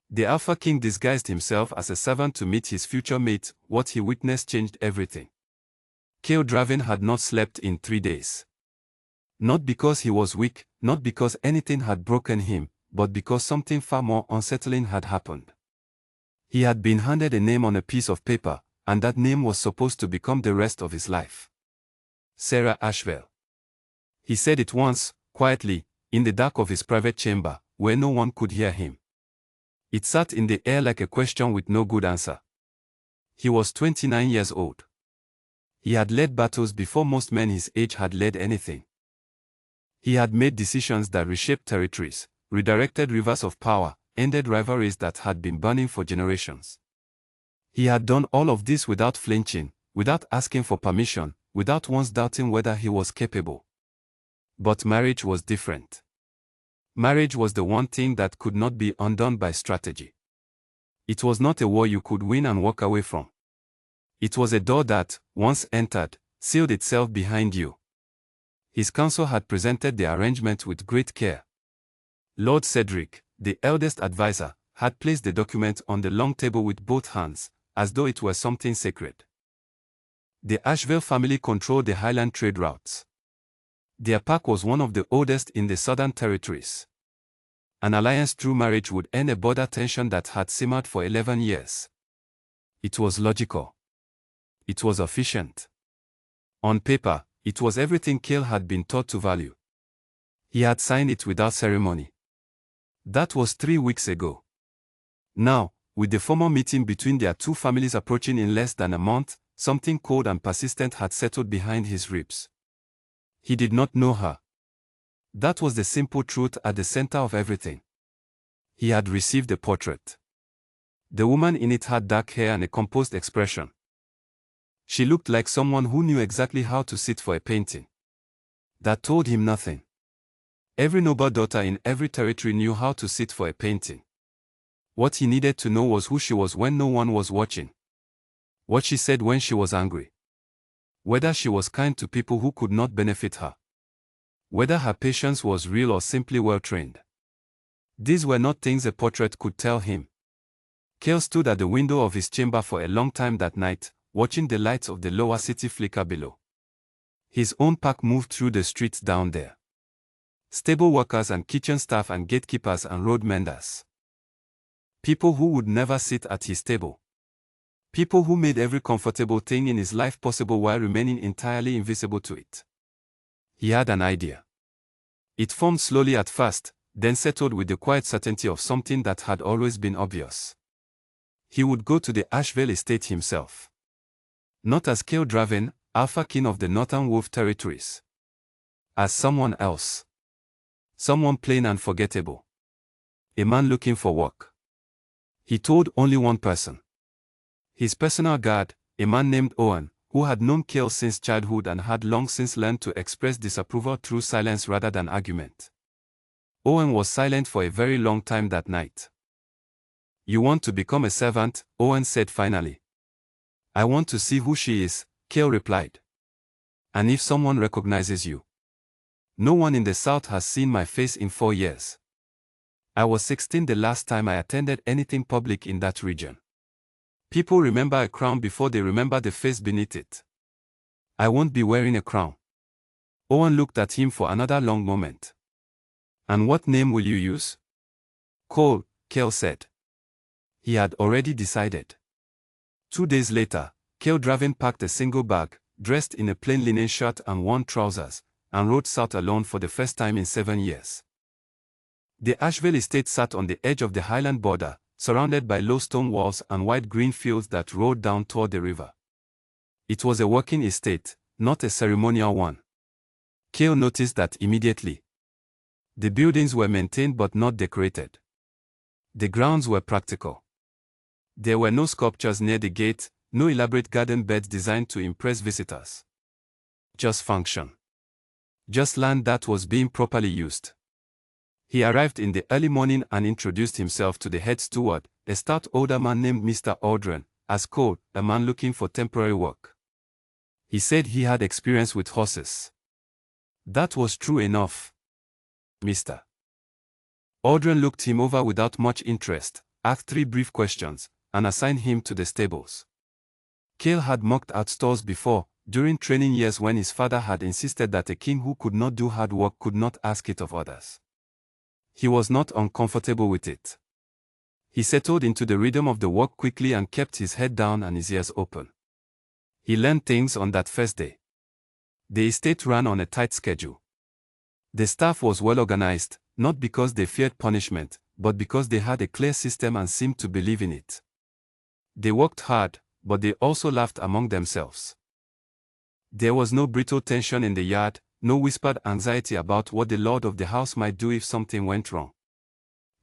The Alpha King disguised himself as a servant to meet his future mate. What he witnessed changed everything. Kale Draven had not slept in 3 days. Not because he was weak, not because anything had broken him, but because something far more unsettling had happened. He had been handed a name on a piece of paper, and that name was supposed to become the rest of his life. Sarah Ashville. He said it once, quietly, in the dark of his private chamber, where no one could hear him. It sat in the air like a question with no good answer. He was 29 years old. He had led battles before most men his age had led anything. He had made decisions that reshaped territories, redirected rivers of power, ended rivalries that had been burning for generations. He had done all of this without flinching, without asking for permission, without once doubting whether he was capable. But marriage was different. Marriage was the one thing that could not be undone by strategy. It was not a war you could win and walk away from. It was a door that, once entered, sealed itself behind you. His counsel had presented the arrangement with great care. Lord Cedric, the eldest advisor, had placed the document on the long table with both hands, as though it were something sacred. The Ashville family controlled the Highland trade routes. Their pack was one of the oldest in the Southern Territories. An alliance through marriage would end a border tension that had simmered for 11 years. It was logical. It was efficient. On paper, it was everything Kale had been taught to value. He had signed it without ceremony. That was 3 weeks ago. Now, with the formal meeting between their two families approaching in less than a month, something cold and persistent had settled behind his ribs. He did not know her. That was the simple truth at the center of everything. He had received a portrait. The woman in it had dark hair and a composed expression. She looked like someone who knew exactly how to sit for a painting. That told him nothing. Every noble daughter in every territory knew how to sit for a painting. What he needed to know was who she was when no one was watching. What she said when she was angry. Whether she was kind to people who could not benefit her. Whether her patience was real or simply well-trained. These were not things a portrait could tell him. Kale stood at the window of his chamber for a long time that night, watching the lights of the lower city flicker below. His own pack moved through the streets down there. Stable workers and kitchen staff and gatekeepers and road menders. People who would never sit at his table. People who made every comfortable thing in his life possible while remaining entirely invisible to it. He had an idea. It formed slowly at first, then settled with the quiet certainty of something that had always been obvious. He would go to the Ashville estate himself. Not as Kale Draven, Alpha King of the Northern Wolf Territories. As someone else. Someone plain and forgettable. A man looking for work. He told only one person. His personal guard, a man named Owen, who had known Kale since childhood and had long since learned to express disapproval through silence rather than argument. Owen was silent for a very long time that night. "You want to become a servant?" Owen said finally. "I want to see who she is," Kale replied. "And if someone recognizes you?" "No one in the South has seen my face in 4 years. I was 16 the last time I attended anything public in that region. People remember a crown before they remember the face beneath it. I won't be wearing a crown." Owen looked at him for another long moment. "And what name will you use?" "Cole," Kale said. He had already decided. 2 days later, Kale Draven packed a single bag, dressed in a plain linen shirt and worn trousers, and rode south alone for the first time in 7 years. The Ashville estate sat on the edge of the Highland border, surrounded by low stone walls and wide green fields that rolled down toward the river. It was a working estate, not a ceremonial one. Kale noticed that immediately. The buildings were maintained but not decorated. The grounds were practical. There were no sculptures near the gate, no elaborate garden beds designed to impress visitors. Just function. Just land that was being properly used. He arrived in the early morning and introduced himself to the head steward, a stout older man named Mr. Aldrin, as Cole, a man looking for temporary work. He said he had experience with horses. That was true enough. Mr. Aldrin looked him over without much interest, ask 3 brief questions, and assign him to the stables. Cale had mocked out stores before, during training years when his father had insisted that a king who could not do hard work could not ask it of others. He was not uncomfortable with it. He settled into the rhythm of the work quickly and kept his head down and his ears open. He learned things on that first day. The estate ran on a tight schedule. The staff was well organized, not because they feared punishment, but because they had a clear system and seemed to believe in it. They worked hard, but they also laughed among themselves. There was no brittle tension in the yard, no whispered anxiety about what the lord of the house might do if something went wrong.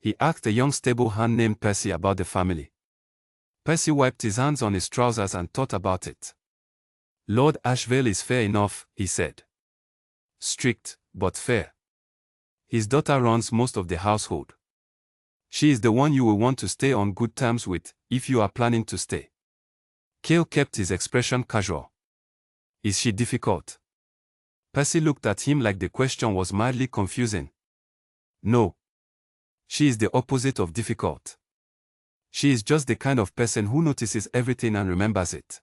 He asked a young stable hand named Percy about the family. Percy wiped his hands on his trousers and thought about it. Lord Ashvale is fair enough, he said. Strict, but fair. His daughter runs most of the household. She is the one you will want to stay on good terms with, if you are planning to stay. Cale kept his expression casual. Is she difficult? Percy looked at him like the question was mildly confusing. No. She is the opposite of difficult. She is just the kind of person who notices everything and remembers it.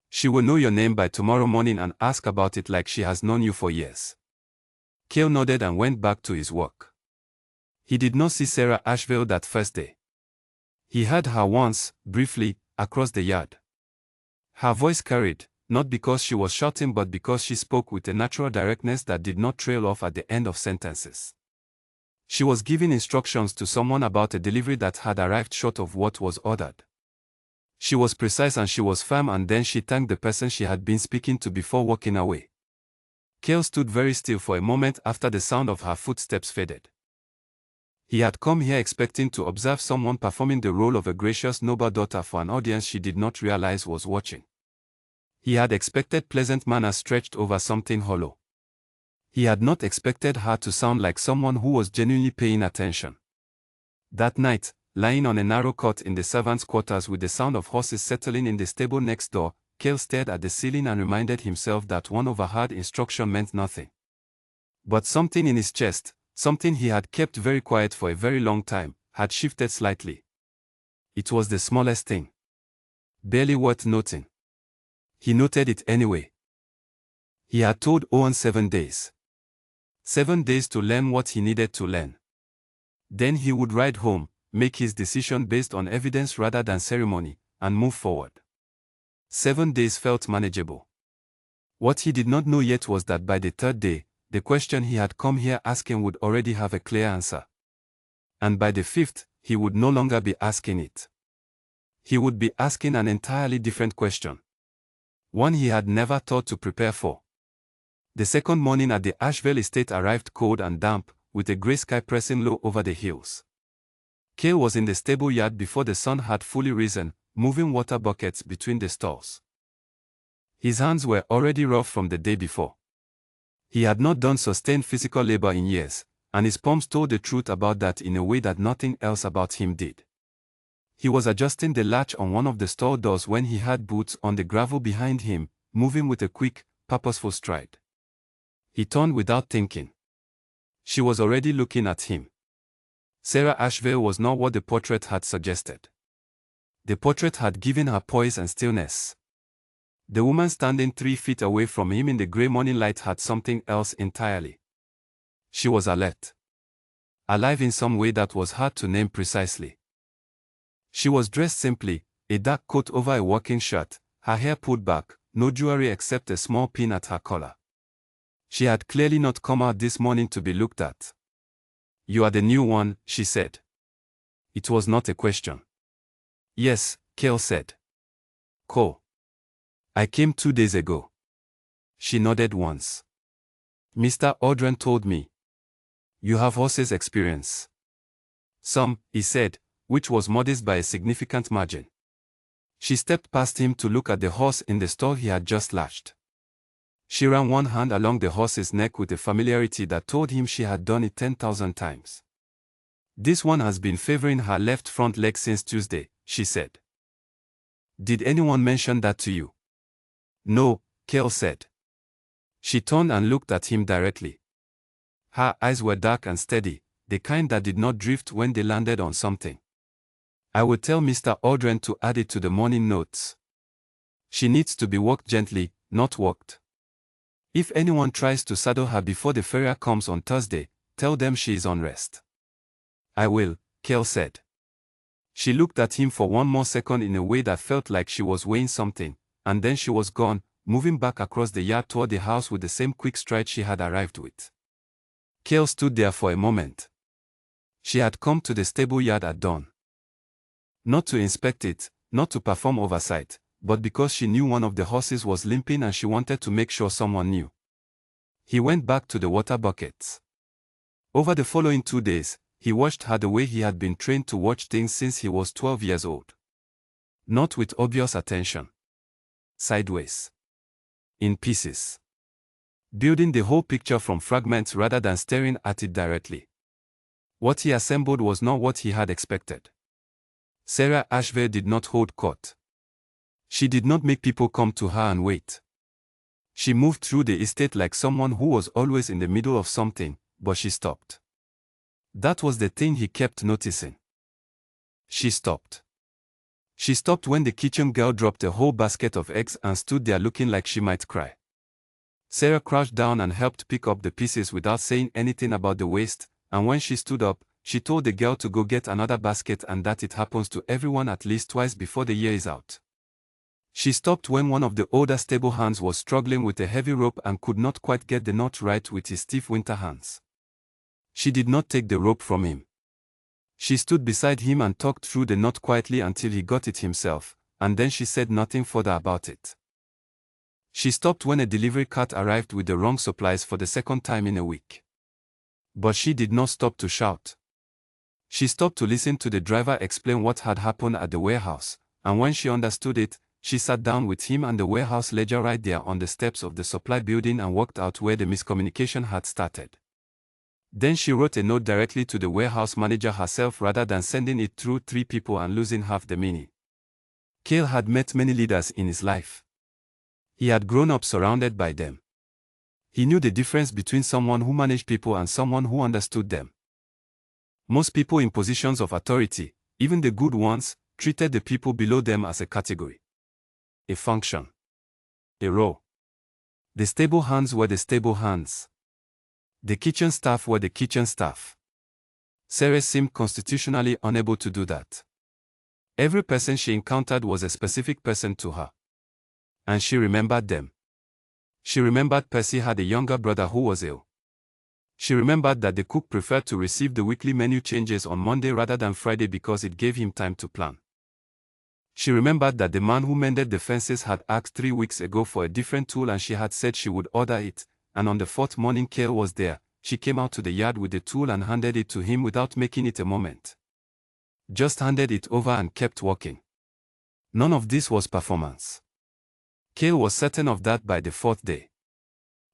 She will know your name by tomorrow morning and ask about it like she has known you for years. Cale nodded and went back to his work. He did not see Sarah Ashvale that first day. He heard her once, briefly, across the yard. Her voice carried, not because she was shouting but because she spoke with a natural directness that did not trail off at the end of sentences. She was giving instructions to someone about a delivery that had arrived short of what was ordered. She was precise and she was firm, and then she thanked the person she had been speaking to before walking away. Cale stood very still for a moment after the sound of her footsteps faded. He had come here expecting to observe someone performing the role of a gracious noble daughter for an audience she did not realize was watching. He had expected pleasant manners stretched over something hollow. He had not expected her to sound like someone who was genuinely paying attention. That night, lying on a narrow cot in the servants' quarters with the sound of horses settling in the stable next door, Cale stared at the ceiling and reminded himself that one overheard instruction meant nothing. But something in his chest, something he had kept very quiet for a very long time, had shifted slightly. It was the smallest thing. Barely worth noting. He noted it anyway. He had told Owen 7 days. 7 days to learn what he needed to learn. Then he would ride home, make his decision based on evidence rather than ceremony, and move forward. 7 days felt manageable. What he did not know yet was that by the 3rd day, the question he had come here asking would already have a clear answer. And by the 5th, he would no longer be asking it. He would be asking an entirely different question. One he had never thought to prepare for. The second morning at the Ashvale estate arrived cold and damp, with a grey sky pressing low over the hills. Cale was in the stable yard before the sun had fully risen, moving water buckets between the stalls. His hands were already rough from the day before. He had not done sustained physical labor in years, and his palms told the truth about that in a way that nothing else about him did. He was adjusting the latch on one of the stall doors when he heard boots on the gravel behind him, moving with a quick, purposeful stride. He turned without thinking. She was already looking at him. Sarah Ashvale was not what the portrait had suggested. The portrait had given her poise and stillness. The woman standing 3 feet away from him in the grey morning light had something else entirely. She was alert. Alive in some way that was hard to name precisely. She was dressed simply, a dark coat over a working shirt, her hair pulled back, no jewelry except a small pin at her collar. She had clearly not come out this morning to be looked at. "You are the new one," she said. It was not a question. "Yes," Cale said. "Cool. I came 2 days ago." She nodded once. "Mr. Audran told me. You have horses experience." "Some," he said, which was modest by a significant margin. She stepped past him to look at the horse in the stall he had just latched. She ran one hand along the horse's neck with a familiarity that told him she had done it 10,000 times. "This one has been favoring her left front leg since Tuesday," she said. "Did anyone mention that to you?" "No," Cale said. She turned and looked at him directly. Her eyes were dark and steady, the kind that did not drift when they landed on something. I will tell Mr. Aldrin to add it to the morning notes. She needs to be walked gently, not walked. If anyone tries to saddle her before the farrier comes on Thursday, tell them she is on rest. I will, Cale said. She looked at him for one more second in a way that felt like she was weighing something, and then she was gone, moving back across the yard toward the house with the same quick stride she had arrived with. Cale stood there for a moment. She had come to the stable yard at dawn. Not to inspect it, not to perform oversight, but because she knew one of the horses was limping and she wanted to make sure someone knew. He went back to the water buckets. Over the following 2 days, he watched her the way he had been trained to watch things since he was 12 years old. Not with obvious attention. Sideways. In pieces. Building the whole picture from fragments rather than staring at it directly. What he assembled was not what he had expected. Sarah Ashvale did not hold court. She did not make people come to her and wait. She moved through the estate like someone who was always in the middle of something, but she stopped. That was the thing he kept noticing. She stopped. She stopped when the kitchen girl dropped a whole basket of eggs and stood there looking like she might cry. Sarah crouched down and helped pick up the pieces without saying anything about the waste, and when she stood up, she told the girl to go get another basket and that it happens to everyone at least twice before the year is out. She stopped when one of the older stable hands was struggling with a heavy rope and could not quite get the knot right with his stiff winter hands. She did not take the rope from him. She stood beside him and talked through the knot quietly until he got it himself, and then she said nothing further about it. She stopped when a delivery cart arrived with the wrong supplies for the second time in a week. But she did not stop to shout. She stopped to listen to the driver explain what had happened at the warehouse, and when she understood it, she sat down with him and the warehouse ledger right there on the steps of the supply building and walked out where the miscommunication had started. Then she wrote a note directly to the warehouse manager herself rather than sending it through 3 people and losing half the meaning. Cale had met many leaders in his life. He had grown up surrounded by them. He knew the difference between someone who managed people and someone who understood them. Most people in positions of authority, even the good ones, treated the people below them as a category. A function. A role. The stable hands were the stable hands. The kitchen staff were the kitchen staff. Sarah seemed constitutionally unable to do that. Every person she encountered was a specific person to her. And she remembered them. She remembered Percy had a younger brother who was ill. She remembered that the cook preferred to receive the weekly menu changes on Monday rather than Friday because it gave him time to plan. She remembered that the man who mended the fences had asked 3 weeks ago for a different tool and she had said she would order it, and on the 4th morning Cale was there. She came out to the yard with the tool and handed it to him without making it a moment. Just handed it over and kept walking. None of this was performance. Cale was certain of that by the 4th day.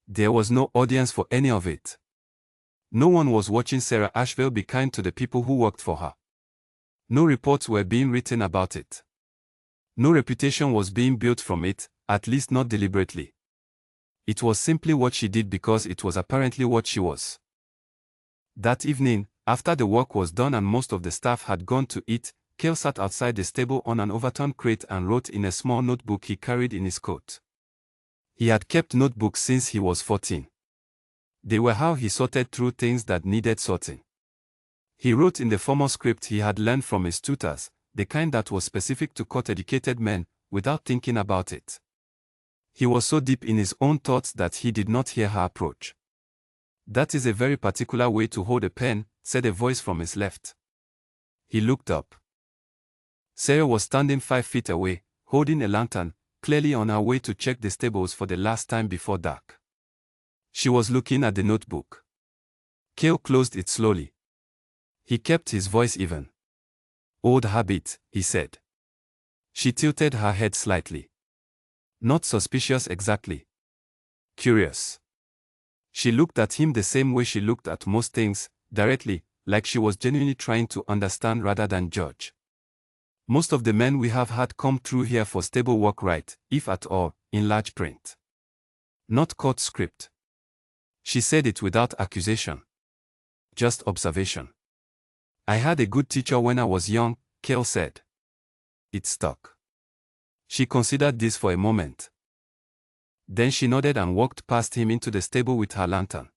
There was no audience for any of it. No one was watching Sarah Ashvale be kind to the people who worked for her. No reports were being written about it. No reputation was being built from it, at least not deliberately. It was simply what she did because it was apparently what she was. That evening, after the work was done and most of the staff had gone to eat, Cale sat outside the stable on an overturned crate and wrote in a small notebook he carried in his coat. He had kept notebooks since he was 14. They were how he sorted through things that needed sorting. He wrote in the formal script he had learned from his tutors, the kind that was specific to court-educated men, without thinking about it. He was so deep in his own thoughts that he did not hear her approach. "That is a very particular way to hold a pen," said a voice from his left. He looked up. Sarah was standing 5 feet away, holding a lantern, clearly on her way to check the stables for the last time before dark. She was looking at the notebook. Cale closed it slowly. He kept his voice even. "Old habit," he said. She tilted her head slightly. Not suspicious exactly. Curious. She looked at him the same way she looked at most things, directly, like she was genuinely trying to understand rather than judge. Most of the men we have had come through here for stable work right, if at all, in large print. Not court script. She said it without accusation. Just observation. "I had a good teacher when I was young," Kale said. It stuck. She considered this for a moment. Then she nodded and walked past him into the stable with her lantern.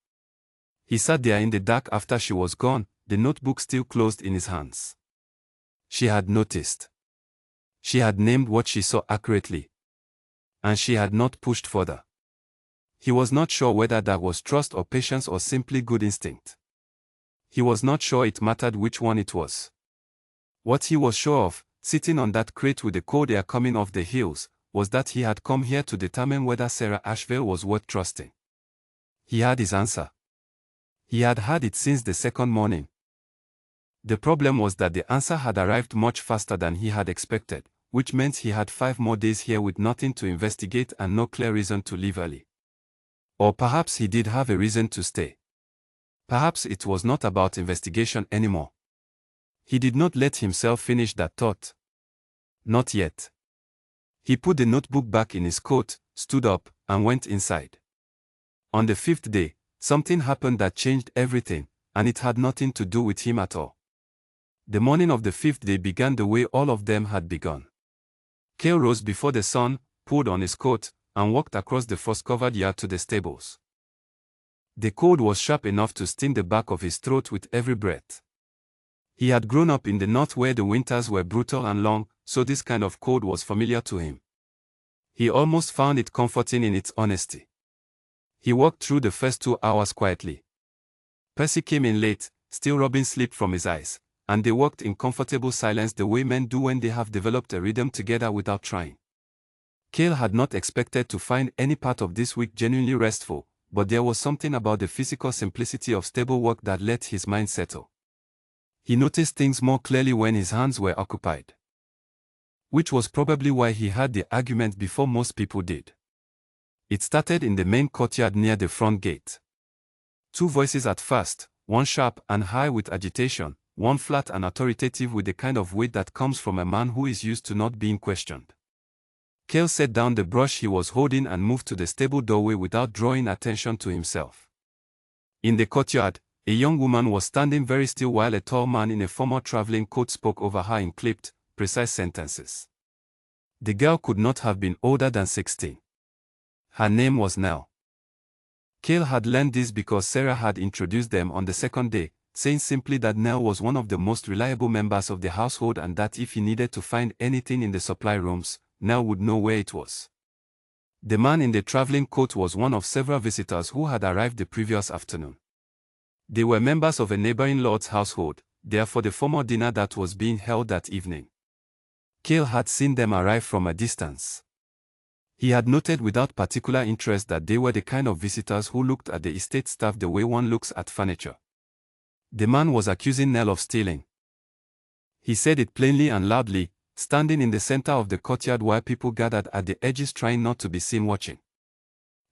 He sat there in the dark after she was gone, the notebook still closed in his hands. She had noticed. She had named what she saw accurately. And she had not pushed further. He was not sure whether that was trust or patience or simply good instinct. He was not sure it mattered which one it was. What he was sure of, sitting on that crate with the cold air coming off the hills, was that he had come here to determine whether Sarah Asheville was worth trusting. He had his answer. He had had it since the second morning. The problem was that the answer had arrived much faster than he had expected, which meant he had 5 more days here with nothing to investigate and no clear reason to leave early. Or perhaps he did have a reason to stay. Perhaps it was not about investigation anymore. He did not let himself finish that thought. Not yet. He put the notebook back in his coat, stood up, and went inside. On the 5th day, something happened that changed everything, and it had nothing to do with him at all. The morning of the 5th day began the way all of them had begun. Kale rose before the sun, pulled on his coat, and walked across the frost-covered yard to the stables. The cold was sharp enough to sting the back of his throat with every breath. He had grown up in the north where the winters were brutal and long, so this kind of cold was familiar to him. He almost found it comforting in its honesty. He walked through the first 2 hours quietly. Percy came in late, still rubbing sleep from his eyes, and they walked in comfortable silence the way men do when they have developed a rhythm together without trying. Kale had not expected to find any part of this week genuinely restful, but there was something about the physical simplicity of stable work that let his mind settle. He noticed things more clearly when his hands were occupied. Which was probably why he had the argument before most people did. It started in the main courtyard near the front gate. 2 voices at first, one sharp and high with agitation, one flat and authoritative with the kind of weight that comes from a man who is used to not being questioned. Kale set down the brush he was holding and moved to the stable doorway without drawing attention to himself. In the courtyard, a young woman was standing very still while a tall man in a formal traveling coat spoke over her in clipped, precise sentences. The girl could not have been older than 16. Her name was Nell. Kale had learned this because Sarah had introduced them on the 2nd day, saying simply that Nell was one of the most reliable members of the household and that if he needed to find anything in the supply rooms, Nell would know where it was. The man in the traveling coat was one of several visitors who had arrived the previous afternoon. They were members of a neighboring lord's household, there for the formal dinner that was being held that evening. Kale had seen them arrive from a distance. He had noted without particular interest that they were the kind of visitors who looked at the estate staff the way one looks at furniture. The man was accusing Nell of stealing. He said it plainly and loudly, standing in the center of the courtyard while people gathered at the edges trying not to be seen watching.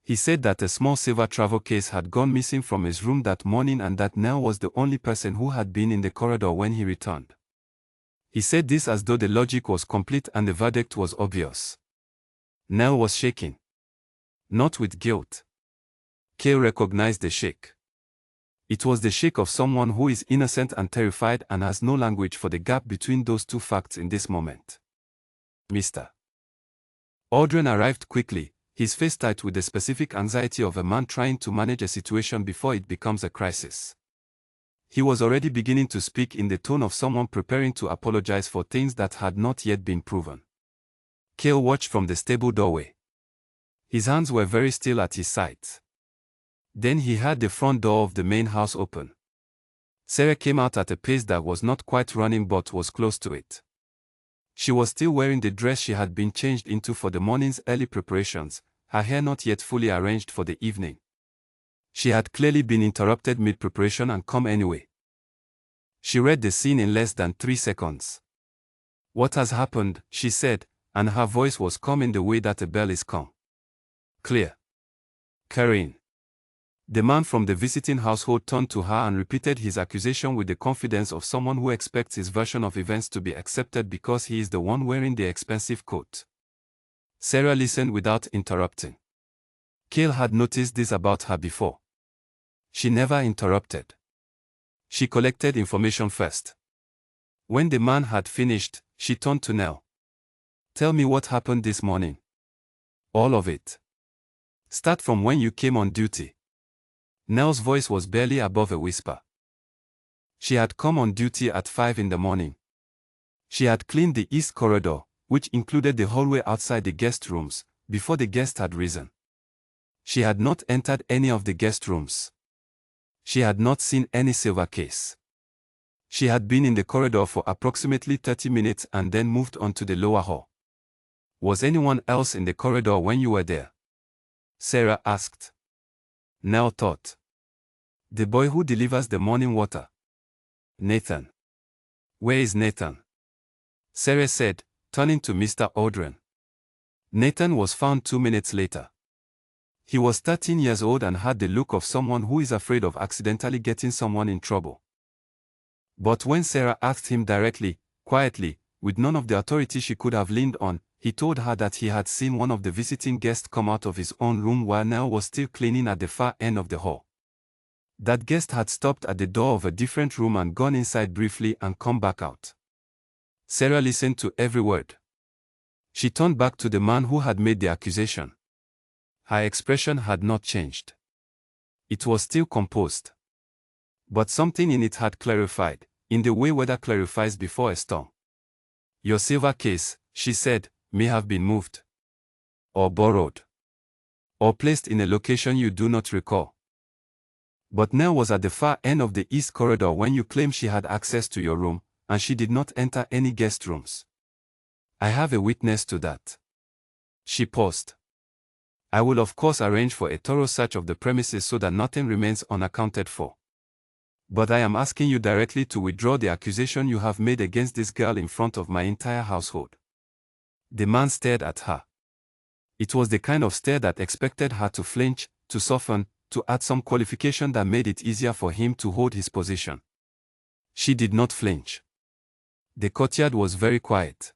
He said that a small silver travel case had gone missing from his room that morning and that Nell was the only person who had been in the corridor when he returned. He said this as though the logic was complete and the verdict was obvious. Nell was shaking. Not with guilt. Kale recognized the shake. It was the shake of someone who is innocent and terrified and has no language for the gap between those 2 facts in this moment. Mr. Aldrin arrived quickly, his face tight with the specific anxiety of a man trying to manage a situation before it becomes a crisis. He was already beginning to speak in the tone of someone preparing to apologize for things that had not yet been proven. Kale watched from the stable doorway. His hands were very still at his sides. Then he heard the front door of the main house open. Sarah came out at a pace that was not quite running but was close to it. She was still wearing the dress she had been changed into for the morning's early preparations, her hair not yet fully arranged for the evening. She had clearly been interrupted mid-preparation and come anyway. She read the scene in less than 3 seconds. "What has happened?" she said, and her voice was calm in the way that a bell is calm. "Clear. Karen." The man from the visiting household turned to her and repeated his accusation with the confidence of someone who expects his version of events to be accepted because he is the one wearing the expensive coat. Sarah listened without interrupting. Kale had noticed this about her before. She never interrupted. She collected information first. When the man had finished, she turned to Nell. Tell me what happened this morning. All of it. Start from when you came on duty. Nell's voice was barely above a whisper. She had come on duty at 5 in the morning. She had cleaned the east corridor, which included the hallway outside the guest rooms, before the guest had risen. She had not entered any of the guest rooms. She had not seen any silver case. She had been in the corridor for approximately 30 minutes and then moved on to the lower hall. Was anyone else in the corridor when you were there? Sarah asked. Nell thought. The boy who delivers the morning water. Nathan. Where is Nathan? Sarah said, turning to Mr. Aldrin. Nathan was found 2 minutes later. He was 13 years old and had the look of someone who is afraid of accidentally getting someone in trouble. But when Sarah asked him directly, quietly, with none of the authority she could have leaned on, he told her that he had seen one of the visiting guests come out of his own room while Nell was still cleaning at the far end of the hall. That guest had stopped at the door of a different room and gone inside briefly and come back out. Sarah listened to every word. She turned back to the man who had made the accusation. Her expression had not changed. It was still composed. But something in it had clarified, in the way weather clarifies before a storm. Your silver case, she said, may have been moved. Or borrowed. Or placed in a location you do not recall. But Nell was at the far end of the east corridor when you claimed she had access to your room, and she did not enter any guest rooms. I have a witness to that. She paused. I will of course arrange for a thorough search of the premises so that nothing remains unaccounted for. But I am asking you directly to withdraw the accusation you have made against this girl in front of my entire household. The man stared at her. It was the kind of stare that expected her to flinch, to soften, to add some qualification that made it easier for him to hold his position. She did not flinch. The courtyard was very quiet.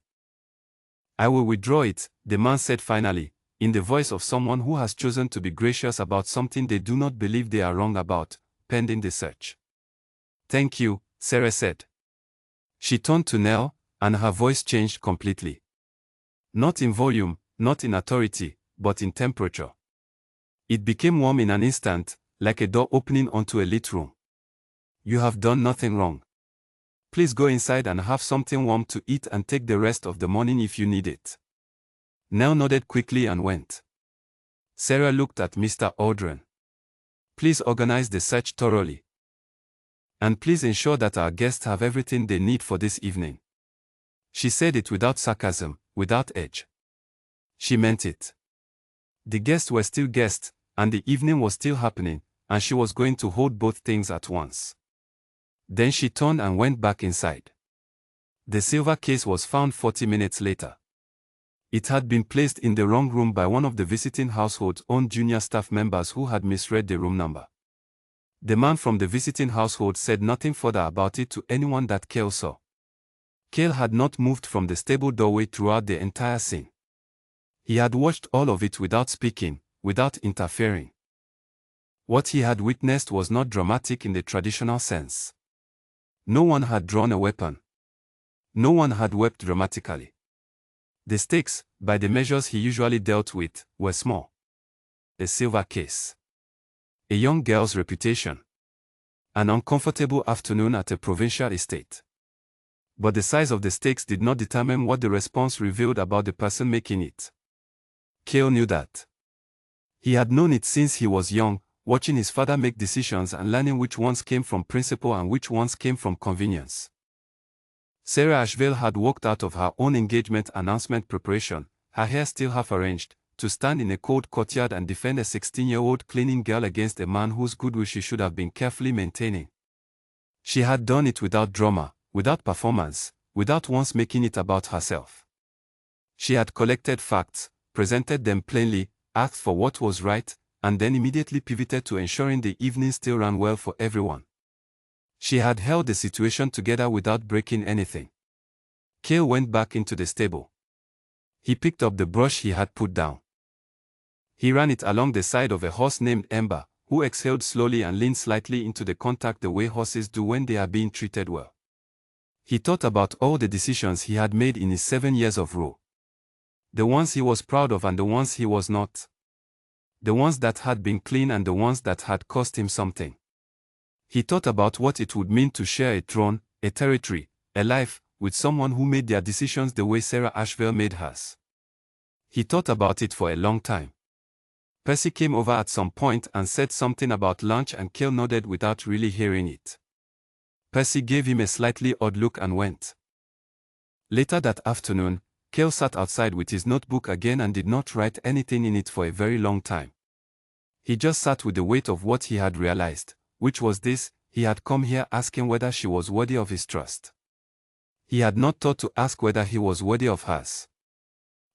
I will withdraw it, the man said finally, in the voice of someone who has chosen to be gracious about something they do not believe they are wrong about, pending the search. Thank you, Sarah said. She turned to Nell, and her voice changed completely. Not in volume, not in authority, but in temperature. It became warm in an instant, like a door opening onto a lit room. You have done nothing wrong. Please go inside and have something warm to eat and take the rest of the morning if you need it. Nell nodded quickly and went. Sarah looked at Mr. Aldrin. Please organize the search thoroughly. And please ensure that our guests have everything they need for this evening. She said it without sarcasm, without edge. She meant it. The guests were still guests, and the evening was still happening, and she was going to hold both things at once. Then she turned and went back inside. The silver case was found 40 minutes later. It had been placed in the wrong room by one of the visiting household's own junior staff members who had misread the room number. The man from the visiting household said nothing further about it to anyone that Cale saw. Cale had not moved from the stable doorway throughout the entire scene. He had watched all of it without speaking, without interfering. What he had witnessed was not dramatic in the traditional sense. No one had drawn a weapon. No one had wept dramatically. The stakes, by the measures he usually dealt with, were small. A silver case. A young girl's reputation. An uncomfortable afternoon at a provincial estate. But the size of the stakes did not determine what the response revealed about the person making it. Cale knew that. He had known it since he was young, watching his father make decisions and learning which ones came from principle and which ones came from convenience. Sarah Ashvale had walked out of her own engagement announcement preparation, her hair still half arranged, to stand in a cold courtyard and defend a 16-year-old cleaning girl against a man whose goodwill she should have been carefully maintaining. She had done it without drama, without performance, without once making it about herself. She had collected facts, presented them plainly, asked for what was right, and then immediately pivoted to ensuring the evening still ran well for everyone. She had held the situation together without breaking anything. Cale went back into the stable. He picked up the brush he had put down. He ran it along the side of a horse named Ember, who exhaled slowly and leaned slightly into the contact the way horses do when they are being treated well. He thought about all the decisions he had made in his 7 years of rule. The ones he was proud of and the ones he was not. The ones that had been clean and the ones that had cost him something. He thought about what it would mean to share a throne, a territory, a life, with someone who made their decisions the way Sarah Asheville made hers. He thought about it for a long time. Percy came over at some point and said something about lunch and Cale nodded without really hearing it. Percy gave him a slightly odd look and went. Later that afternoon, Cale sat outside with his notebook again and did not write anything in it for a very long time. He just sat with the weight of what he had realized, which was this: he had come here asking whether she was worthy of his trust. He had not thought to ask whether he was worthy of hers.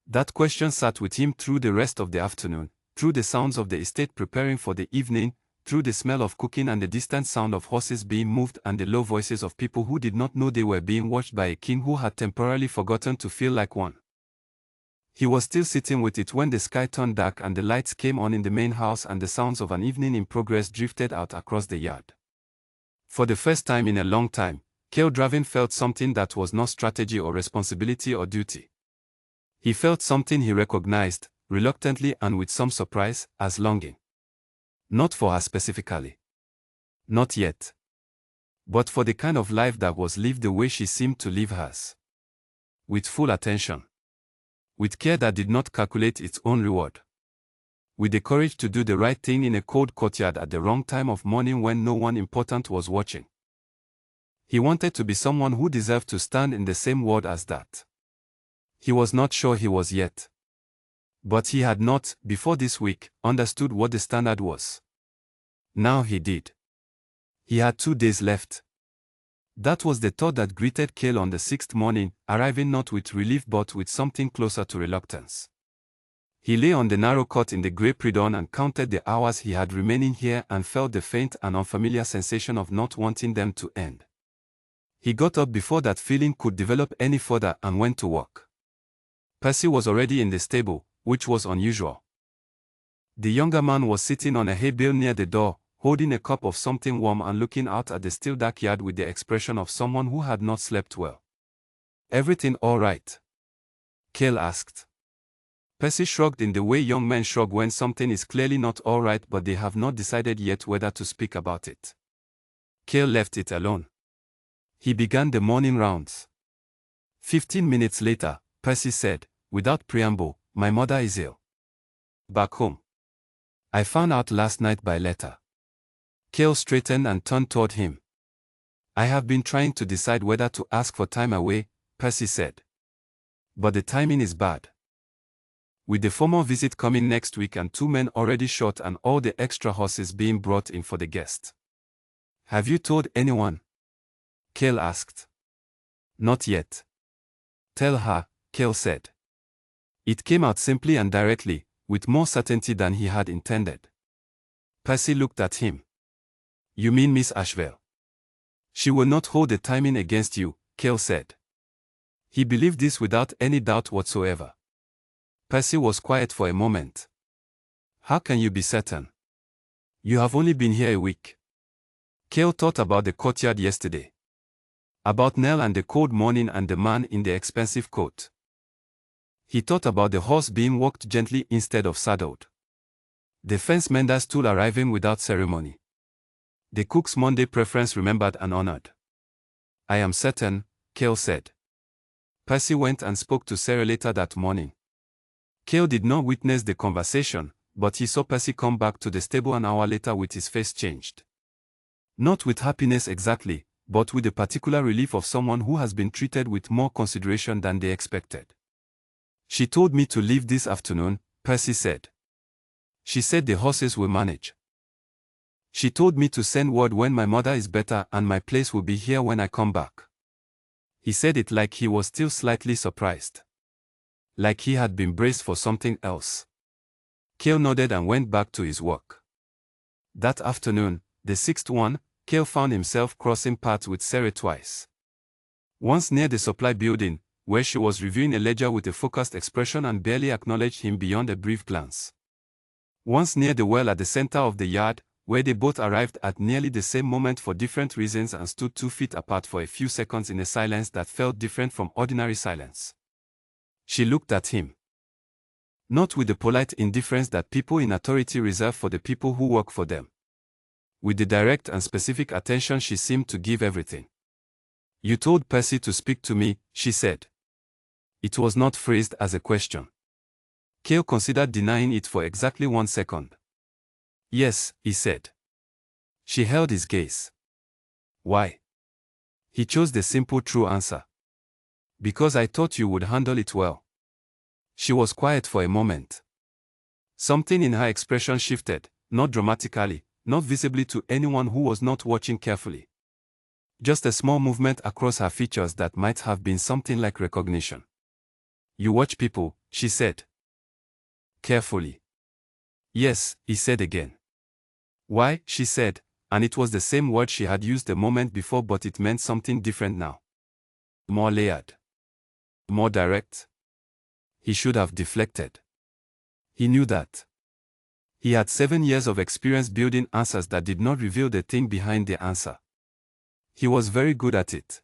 That question sat with him through the rest of the afternoon, through the sounds of the estate preparing for the evening, through the smell of cooking and the distant sound of horses being moved and the low voices of people who did not know they were being watched by a king who had temporarily forgotten to feel like one. He was still sitting with it when the sky turned dark and the lights came on in the main house and the sounds of an evening in progress drifted out across the yard. For the first time in a long time, Cale Draven felt something that was not strategy or responsibility or duty. He felt something he recognized, reluctantly and with some surprise, as longing. Not for her specifically. Not yet. But for the kind of life that was lived the way she seemed to live hers. With full attention. With care that did not calculate its own reward. With the courage to do the right thing in a cold courtyard at the wrong time of morning when no one important was watching. He wanted to be someone who deserved to stand in the same world as that. He was not sure he was yet. But he had not, before this week, understood what the standard was. Now he did. He had 2 days left. That was the thought that greeted Cale on the 6th morning, arriving not with relief but with something closer to reluctance. He lay on the narrow cot in the grey pre-dawn and counted the hours he had remaining here and felt the faint and unfamiliar sensation of not wanting them to end. He got up before that feeling could develop any further and went to work. Percy was already in the stable, which was unusual. The younger man was sitting on a hay bale near the door, holding a cup of something warm and looking out at the still dark yard with the expression of someone who had not slept well. "Everything all right?" Cale asked. Percy shrugged in the way young men shrug when something is clearly not all right but they have not decided yet whether to speak about it. Cale left it alone. He began the morning rounds. 15 minutes later, Percy said, without preamble, "My mother is ill. Back home. I found out last night by letter." Cale straightened and turned toward him. "I have been trying to decide whether to ask for time away," Percy said. "But the timing is bad. With the formal visit coming next week and 2 men already shot and all the extra horses being brought in for the guest." "Have you told anyone?" Cale asked. "Not yet." "Tell her," Cale said. It came out simply and directly, with more certainty than he had intended. Percy looked at him. "You mean Miss Asheville? She will not hold the timing against you," Cale said. He believed this without any doubt whatsoever. Percy was quiet for a moment. "How can you be certain? You have only been here a week." Cale thought about the courtyard yesterday. About Nell and the cold morning and the man in the expensive coat. He thought about the horse being walked gently instead of saddled. The fence mender's tool arriving without ceremony. The cook's Monday preference remembered and honored. "I am certain," Cale said. Percy went and spoke to Sarah later that morning. Cale did not witness the conversation, but he saw Percy come back to the stable an hour later with his face changed. Not with happiness exactly, but with the particular relief of someone who has been treated with more consideration than they expected. "She told me to leave this afternoon," Percy said. "She said the horses will manage. She told me to send word when my mother is better and my place will be here when I come back." He said it like he was still slightly surprised. Like he had been braced for something else. Cale nodded and went back to his work. That afternoon, the 6th one, Cale found himself crossing paths with Sarah twice. Once near the supply building, where she was reviewing a ledger with a focused expression and barely acknowledged him beyond a brief glance. Once near the well at the center of the yard, where they both arrived at nearly the same moment for different reasons and stood 2 feet apart for a few seconds in a silence that felt different from ordinary silence. She looked at him. Not with the polite indifference that people in authority reserve for the people who work for them. With the direct and specific attention she seemed to give everything. "You told Percy to speak to me," she said. It was not phrased as a question. Cale considered denying it for exactly 1 second. "Yes," he said. She held his gaze. "Why?" He chose the simple true answer. "Because I thought you would handle it well." She was quiet for a moment. Something in her expression shifted, not dramatically, not visibly to anyone who was not watching carefully. Just a small movement across her features that might have been something like recognition. "You watch people," she said. "Carefully." "Yes," he said again. "Why?" she said, and it was the same word she had used a moment before, but it meant something different now. More layered. More direct. He should have deflected. He knew that. He had 7 years of experience building answers that did not reveal the thing behind the answer. He was very good at it.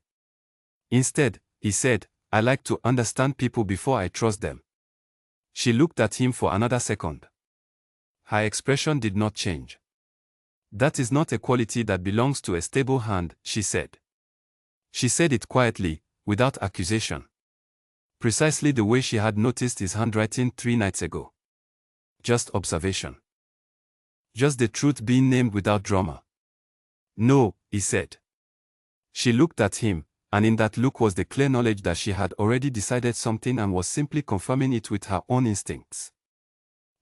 Instead, he said, "I like to understand people before I trust them." She looked at him for another second. Her expression did not change. "That is not a quality that belongs to a stable hand," she said. She said it quietly, without accusation. Precisely the way she had noticed his handwriting 3 nights ago. Just observation. Just the truth being named without drama. "No," he said. She looked at him, and in that look was the clear knowledge that she had already decided something and was simply confirming it with her own instincts.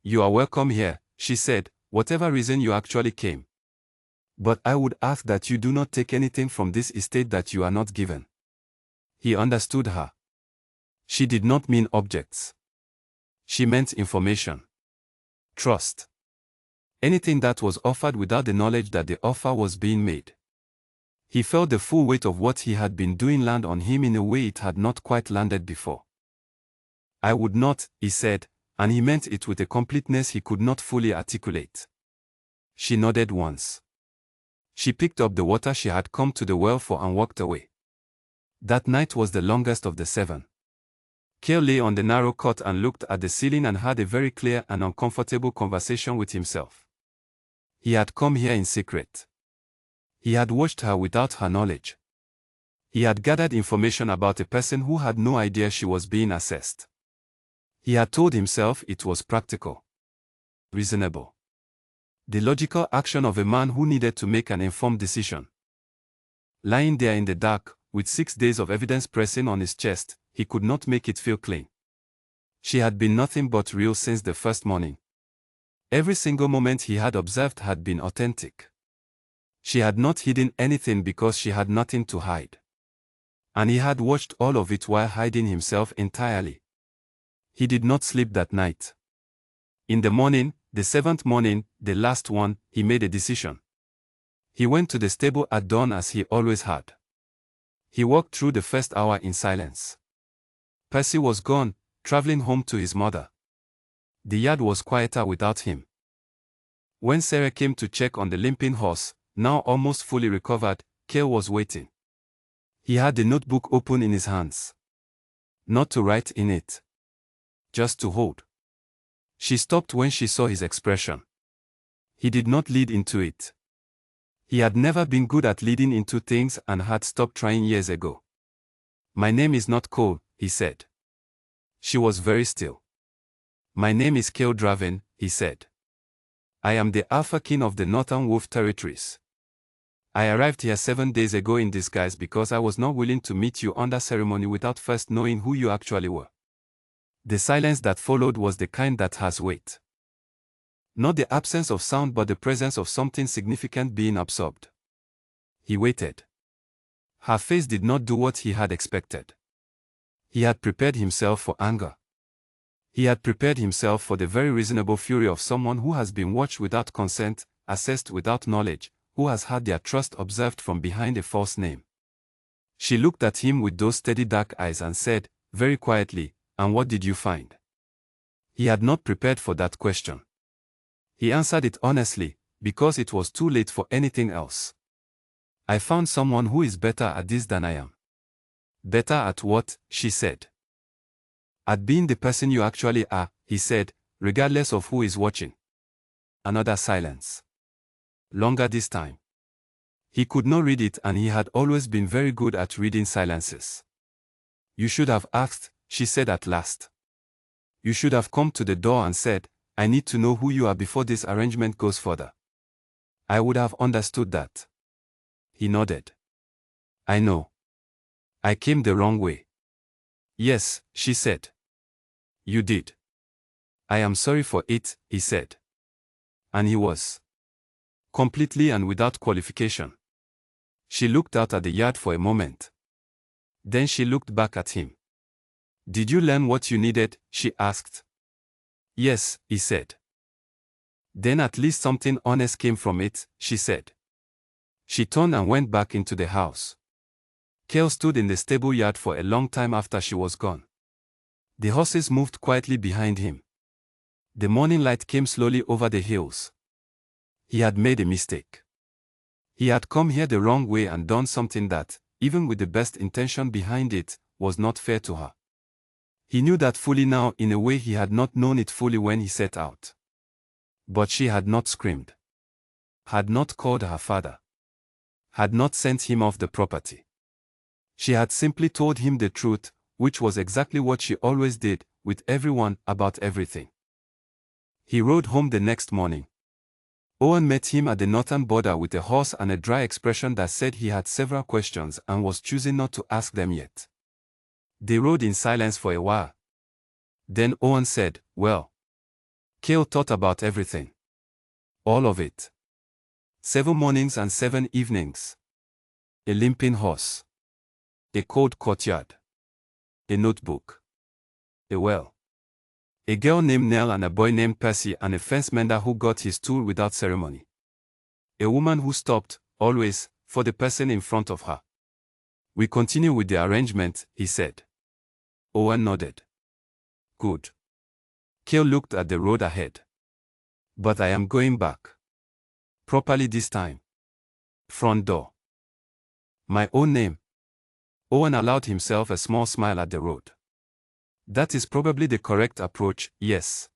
"You are welcome here," she said, "whatever reason you actually came. But I would ask that you do not take anything from this estate that you are not given." He understood her. She did not mean objects. She meant information. Trust. Anything that was offered without the knowledge that the offer was being made. He felt the full weight of what he had been doing land on him in a way it had not quite landed before. "I would not," he said, and he meant it with a completeness he could not fully articulate. She nodded once. She picked up the water she had come to the well for and walked away. That night was the longest of the 7. Cale lay on the narrow cot and looked at the ceiling and had a very clear and uncomfortable conversation with himself. He had come here in secret. He had watched her without her knowledge. He had gathered information about a person who had no idea she was being assessed. He had told himself it was practical. Reasonable. The logical action of a man who needed to make an informed decision. Lying there in the dark, with 6 days of evidence pressing on his chest, he could not make it feel clean. She had been nothing but real since the first morning. Every single moment he had observed had been authentic. She had not hidden anything because she had nothing to hide. And he had watched all of it while hiding himself entirely. He did not sleep that night. In the morning, the 7th morning, the last one, he made a decision. He went to the stable at dawn as he always had. He walked through the first hour in silence. Percy was gone, traveling home to his mother. The yard was quieter without him. When Sarah came to check on the limping horse, now almost fully recovered, Cale was waiting. He had the notebook open in his hands. Not to write in it. Just to hold. She stopped when she saw his expression. He did not lead into it. He had never been good at leading into things and had stopped trying years ago. "My name is not Cole," he said. She was very still. "My name is Cale Draven," he said. "I am the Alpha King of the Northern Wolf Territories. I arrived here 7 days ago in disguise because I was not willing to meet you under ceremony without first knowing who you actually were." The silence that followed was the kind that has weight. Not the absence of sound but the presence of something significant being absorbed. He waited. Her face did not do what he had expected. He had prepared himself for anger. He had prepared himself for the very reasonable fury of someone who has been watched without consent, assessed without knowledge, who has had their trust observed from behind a false name. She looked at him with those steady dark eyes and said, very quietly, "And what did you find?" He had not prepared for that question. He answered it honestly, because it was too late for anything else. I found someone who is better at this than I am. Better at what? She said. At being the person you actually are, he said, regardless of who is watching. Another silence. Longer this time. He could not read it, and he had always been very good at reading silences. You should have asked, she said at last. You should have come to the door and said, I need to know who you are before this arrangement goes further. I would have understood that. He nodded. I know. I came the wrong way. Yes, she said. You did. I am sorry for it, he said. And he was. Completely and without qualification. She looked out at the yard for a moment. Then she looked back at him. Did you learn what you needed? She asked. Yes, he said. Then at least something honest came from it, she said. She turned and went back into the house. Cale stood in the stable yard for a long time after she was gone. The horses moved quietly behind him. The morning light came slowly over the hills. He had made a mistake. He had come here the wrong way and done something that, even with the best intention behind it, was not fair to her. He knew that fully now in a way he had not known it fully when he set out. But she had not screamed. Had not called her father. Had not sent him off the property. She had simply told him the truth, which was exactly what she always did, with everyone, about everything. He rode home the next morning. Owen met him at the northern border with a hoarse and a dry expression that said he had several questions and was choosing not to ask them yet. They rode in silence for a while. Then Owen said, well. Cale thought about everything. All of it. 7 mornings and 7 evenings. A limping horse. A cold courtyard. A notebook. A well. A girl named Nell and a boy named Percy and a fence mender who got his tool without ceremony. A woman who stopped, always, for the person in front of her. We continue with the arrangement, he said. Owen nodded. Good. Cale looked at the road ahead. But I am going back. Properly this time. Front door. My own name. Owen allowed himself a small smile at the road. That is probably the correct approach, yes.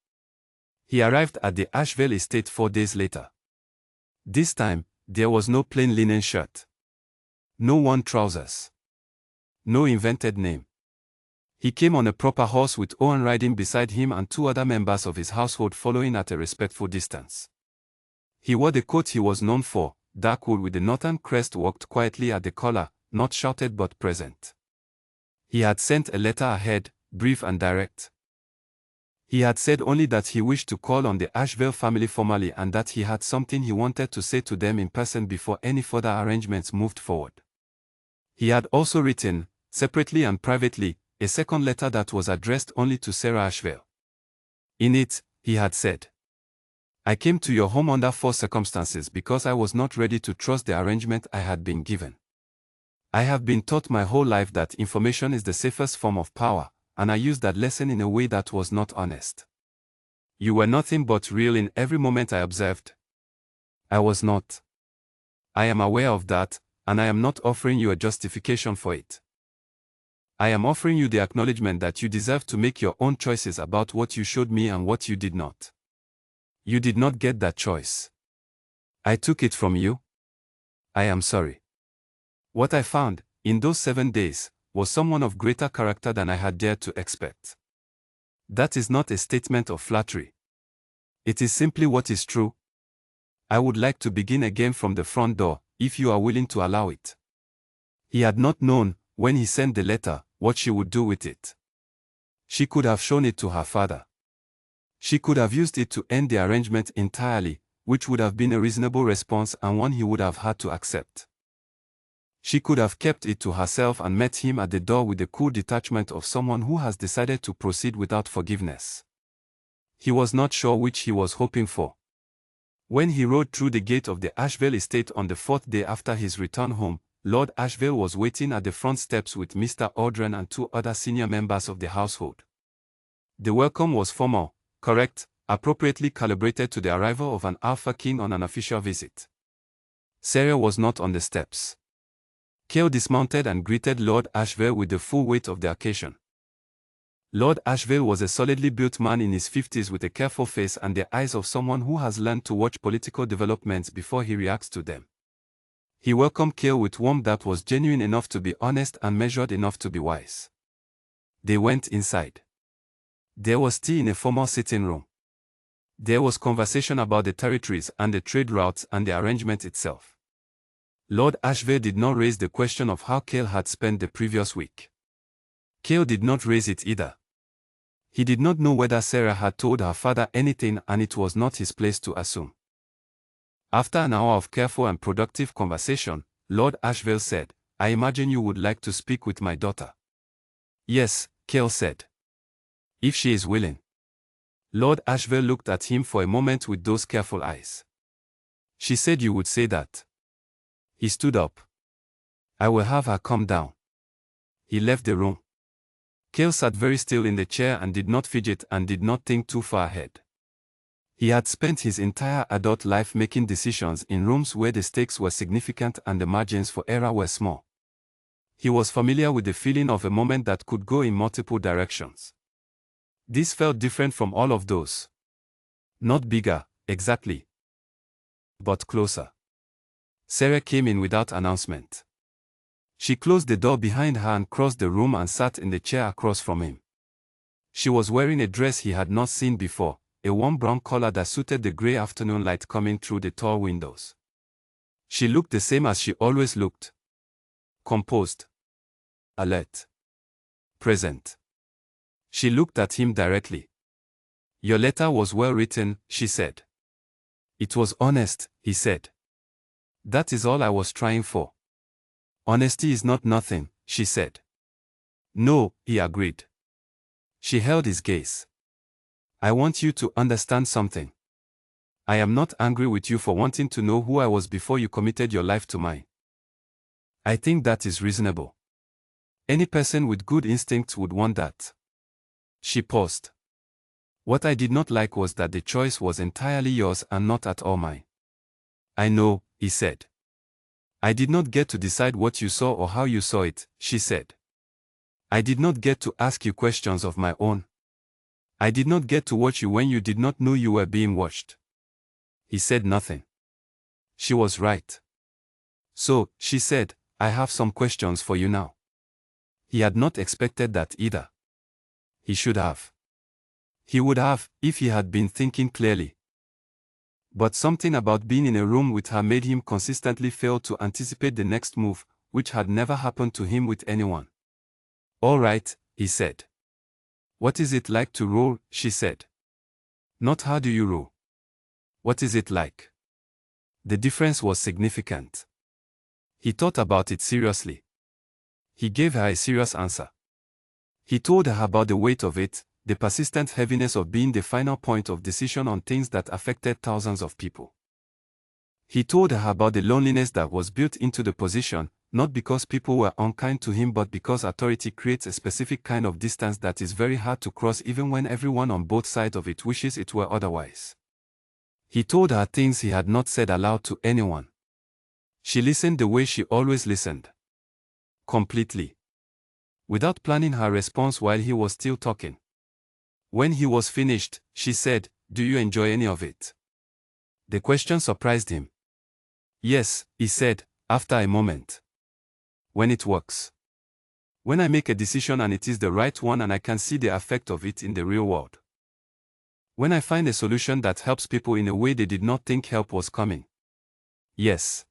He arrived at the Asheville estate 4 days later. This time, there was no plain linen shirt. No worn trousers. No invented name. He came on a proper horse with Owen riding beside him and 2 other members of his household following at a respectful distance. He wore the coat he was known for, dark wool with the northern crest, walked quietly at the collar, not shouted but present. He had sent a letter ahead, brief and direct. He had said only that he wished to call on the Asheville family formally and that he had something he wanted to say to them in person before any further arrangements moved forward. He had also written, separately and privately, a second letter that was addressed only to Sarah Asheville. In it, he had said, I came to your home under 4 circumstances because I was not ready to trust the arrangement I had been given. I have been taught my whole life that information is the safest form of power, and I used that lesson in a way that was not honest. You were nothing but real in every moment I observed. I was not. I am aware of that, and I am not offering you a justification for it. I am offering you the acknowledgement that you deserve to make your own choices about what you showed me and what you did not. You did not get that choice. I took it from you. I am sorry. What I found, in those 7 days, was someone of greater character than I had dared to expect. That is not a statement of flattery. It is simply what is true. I would like to begin again from the front door, if you are willing to allow it. He had not known, when he sent the letter, what she would do with it. She could have shown it to her father. She could have used it to end the arrangement entirely, which would have been a reasonable response and one he would have had to accept. She could have kept it to herself and met him at the door with the cool detachment of someone who has decided to proceed without forgiveness. He was not sure which he was hoping for. When he rode through the gate of the Asheville estate on the 4th day after his return home, Lord Asheville was waiting at the front steps with Mr. Audren and 2 other senior members of the household. The welcome was formal, correct, appropriately calibrated to the arrival of an alpha king on an official visit. Sarah was not on the steps. Cale dismounted and greeted Lord Ashvale with the full weight of the occasion. Lord Ashvale was a solidly built man in his 50s with a careful face and the eyes of someone who has learned to watch political developments before he reacts to them. He welcomed Cale with warmth that was genuine enough to be honest and measured enough to be wise. They went inside. There was tea in a formal sitting room. There was conversation about the territories and the trade routes and the arrangement itself. Lord Ashvale did not raise the question of how Cale had spent the previous week. Cale did not raise it either. He did not know whether Sarah had told her father anything, and it was not his place to assume. After an hour of careful and productive conversation, Lord Ashvale said, "I imagine you would like to speak with my daughter." "Yes," Cale said. "If she is willing." Lord Ashvale looked at him for a moment with those careful eyes. "She said you would say that." He stood up. "I will have her come down." He left the room. Cale sat very still in the chair and did not fidget and did not think too far ahead. He had spent his entire adult life making decisions in rooms where the stakes were significant and the margins for error were small. He was familiar with the feeling of a moment that could go in multiple directions. This felt different from all of those. Not bigger, exactly, but closer. Sarah came in without announcement. She closed the door behind her and crossed the room and sat in the chair across from him. She was wearing a dress he had not seen before, a warm brown color that suited the gray afternoon light coming through the tall windows. She looked the same as she always looked. Composed. Alert. Present. She looked at him directly. "Your letter was well written," she said. "It was honest," he said. "That is all I was trying for." "Honesty is not nothing," she said. "No," he agreed. She held his gaze. "I want you to understand something. I am not angry with you for wanting to know who I was before you committed your life to mine. I think that is reasonable. Any person with good instincts would want that." She paused. "What I did not like was that the choice was entirely yours and not at all mine." "I know," he said. "I did not get to decide what you saw or how you saw it," she said. "I did not get to ask you questions of my own. I did not get to watch you when you did not know you were being watched." He said nothing. She was right. "So," she said, "I have some questions for you now." He had not expected that either. He should have. He would have, if he had been thinking clearly. But something about being in a room with her made him consistently fail to anticipate the next move, which had never happened to him with anyone. "All right," he said. "What is it like to roll?" she said. "Not how do you roll. What is it like?" The difference was significant. He thought about it seriously. He gave her a serious answer. He told her about the weight of it, the persistent heaviness of being the final point of decision on things that affected thousands of people. He told her about the loneliness that was built into the position, not because people were unkind to him but because authority creates a specific kind of distance that is very hard to cross even when everyone on both sides of it wishes it were otherwise. He told her things he had not said aloud to anyone. She listened the way she always listened. Completely. Without planning her response while he was still talking. When he was finished, she said, "Do you enjoy any of it?" The question surprised him. "Yes," he said, after a moment. "When it works. When I make a decision and it is the right one and I can see the effect of it in the real world. When I find a solution that helps people in a way they did not think help was coming. Yes.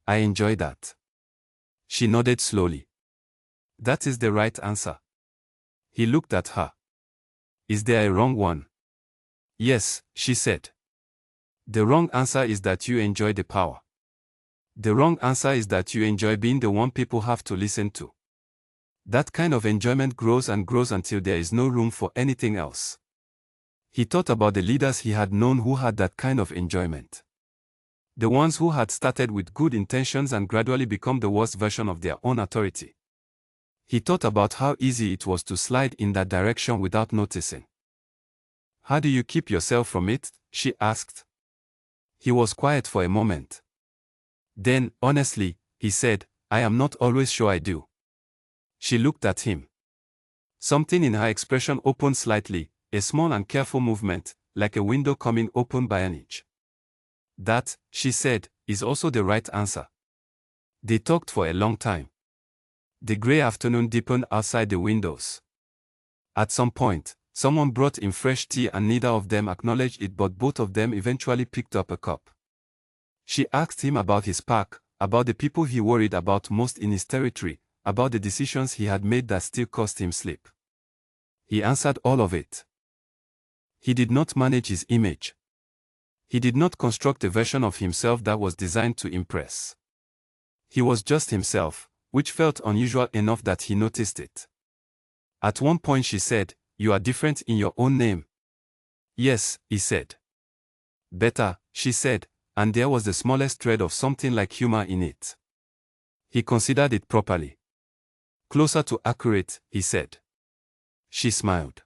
I enjoy that." She nodded slowly. "That is the right answer." He looked at her. "Is there a wrong one?" "Yes," she said. "The wrong answer is that you enjoy the power. The wrong answer is that you enjoy being the one people have to listen to. That kind of enjoyment grows and grows until there is no room for anything else." He thought about the leaders he had known who had that kind of enjoyment. The ones who had started with good intentions and gradually become the worst version of their own authority. He thought about how easy it was to slide in that direction without noticing. How do you keep yourself from it? She asked. He was quiet for a moment. Then, honestly, he said, I am not always sure I do. She looked at him. Something in her expression opened slightly, a small and careful movement, like a window coming open by an inch. That, she said, is also the right answer. They talked for a long time. The gray afternoon deepened outside the windows. At some point, someone brought in fresh tea and neither of them acknowledged it, but both of them eventually picked up a cup. She asked him about his pack, about the people he worried about most in his territory, about the decisions he had made that still cost him sleep. He answered all of it. He did not manage his image. He did not construct a version of himself that was designed to impress. He was just himself, which felt unusual enough that he noticed it. At one point she said, "You are different in your own name." "Yes," he said. "Better," she said, and there was the smallest thread of something like humor in it. He considered it properly. "Closer to accurate," he said. She smiled.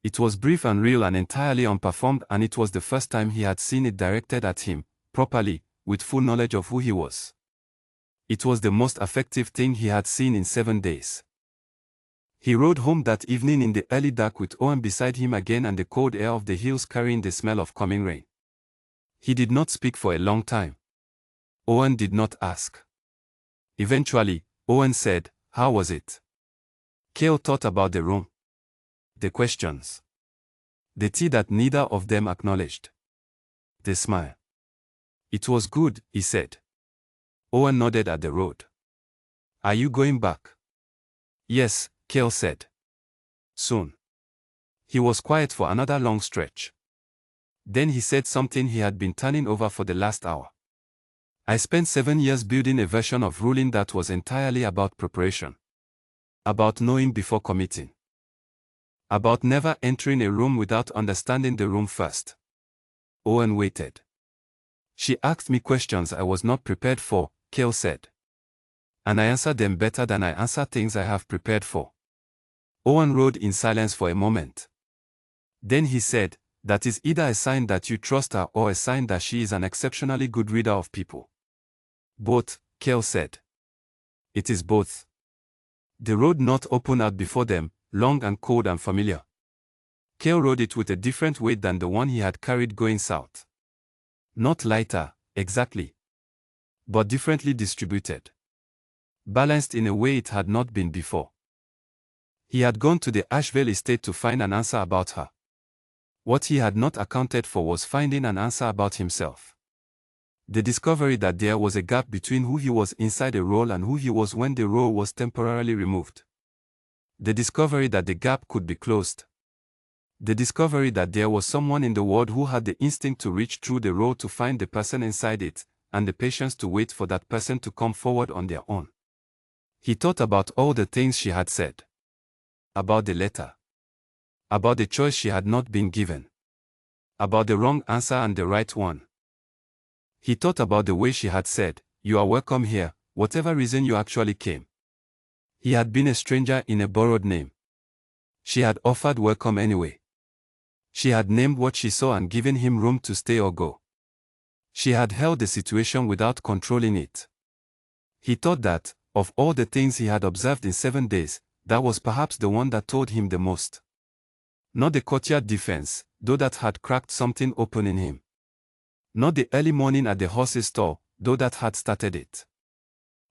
It was brief and real and entirely unperformed, and it was the first time he had seen it directed at him, properly, with full knowledge of who he was. It was the most effective thing he had seen in 7 days. He rode home that evening in the early dark with Owen beside him again and the cold air of the hills carrying the smell of coming rain. He did not speak for a long time. Owen did not ask. Eventually, Owen said, "How was it?" Cale thought about the room. The questions. The tea that neither of them acknowledged. The smile. "It was good," he said. Owen nodded at the road. "Are you going back?" "Yes," Cale said. "Soon." He was quiet for another long stretch. Then he said something he had been turning over for the last hour. "I spent 7 years building a version of ruling that was entirely about preparation. About knowing before committing. About never entering a room without understanding the room first." Owen waited. "She asked me questions I was not prepared for," Cale said. "And I answered them better than I answer things I have prepared for." Owen rode in silence for a moment. Then he said, "That is either a sign that you trust her or a sign that she is an exceptionally good reader of people." "Both," Cale said. "It is both." The road not opened out before them, long and cold and familiar. Cale rode it with a different weight than the one he had carried going south. Not lighter, exactly. But differently distributed. Balanced in a way it had not been before. He had gone to the Asheville estate to find an answer about her. What he had not accounted for was finding an answer about himself. The discovery that there was a gap between who he was inside a role and who he was when the role was temporarily removed. The discovery that the gap could be closed. The discovery that there was someone in the world who had the instinct to reach through the role to find the person inside it, and the patience to wait for that person to come forward on their own. He thought about all the things she had said. About the letter. About the choice she had not been given. About the wrong answer and the right one. He thought about the way she had said, "You are welcome here, whatever reason you actually came." He had been a stranger in a borrowed name. She had offered welcome anyway. She had named what she saw and given him room to stay or go. She had held the situation without controlling it. He thought that, of all the things he had observed in 7 days, that was perhaps the one that told him the most. Not the courtyard defense, though that had cracked something open in him. Not the early morning at the horse's stall, though that had started it.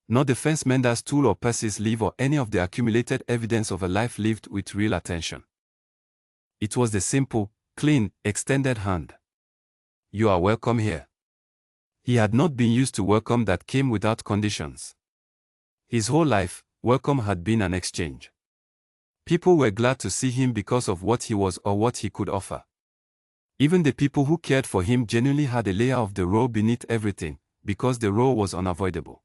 Not the fence mender's tool or Percy's leave or any of the accumulated evidence of a life lived with real attention. It was the simple, clean, extended hand. "You are welcome here." He had not been used to welcome that came without conditions. His whole life, welcome had been an exchange. People were glad to see him because of what he was or what he could offer. Even the people who cared for him genuinely had a layer of the role beneath everything, because the role was unavoidable.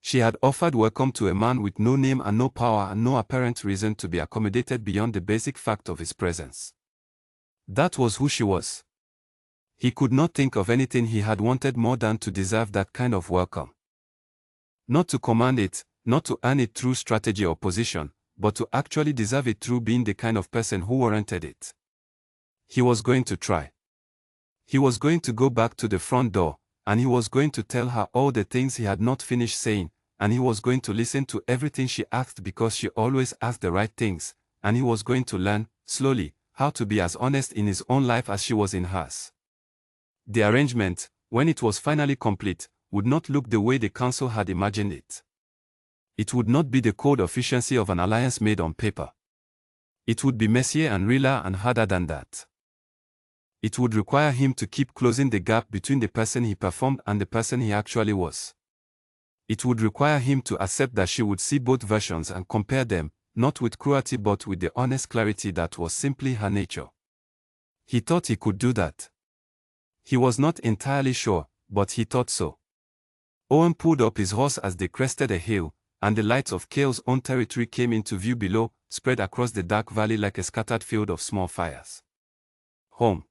She had offered welcome to a man with no name and no power and no apparent reason to be accommodated beyond the basic fact of his presence. That was who she was. He could not think of anything he had wanted more than to deserve that kind of welcome. Not to command it, not to earn it through strategy or position, but to actually deserve it through being the kind of person who warranted it. He was going to try. He was going to go back to the front door, and he was going to tell her all the things he had not finished saying, and he was going to listen to everything she asked because she always asked the right things, and he was going to learn, slowly, how to be as honest in his own life as she was in hers. The arrangement, when it was finally complete, would not look the way the council had imagined it. It would not be the cold efficiency of an alliance made on paper. It would be messier and realer and harder than that. It would require him to keep closing the gap between the person he performed and the person he actually was. It would require him to accept that she would see both versions and compare them, not with cruelty but with the honest clarity that was simply her nature. He thought he could do that. He was not entirely sure, but he thought so. Owen pulled up his horse as they crested a hill, and the lights of Cale's own territory came into view below, spread across the dark valley like a scattered field of small fires. Home.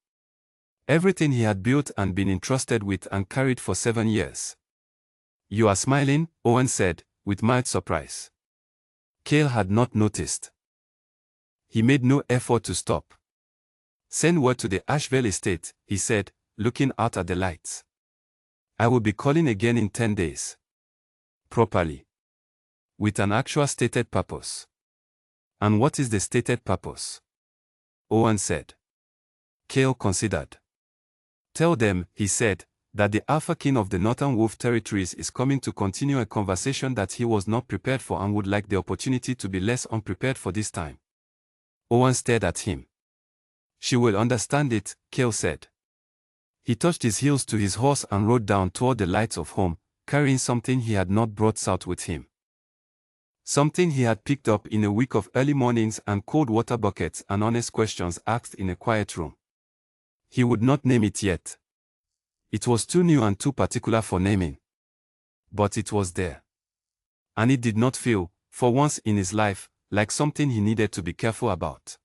Everything he had built and been entrusted with and carried for 7 years. "You are smiling," Owen said, with mild surprise. Cale had not noticed. He made no effort to stop. "Send word to the Asheville estate," he said, looking out at the lights. "I will be calling again in 10 days. Properly. With an actual stated purpose." "And what is the stated purpose?" Owen said. Cale considered. "Tell them," he said, "that the Alpha King of the Northern Wolf Territories is coming to continue a conversation that he was not prepared for and would like the opportunity to be less unprepared for this time." Owen stared at him. "She will understand it," Cale said. He touched his heels to his horse and rode down toward the lights of home, carrying something he had not brought south with him. Something he had picked up in a week of early mornings and cold water buckets and honest questions asked in a quiet room. He would not name it yet. It was too new and too particular for naming. But it was there. And it did not feel, for once in his life, like something he needed to be careful about.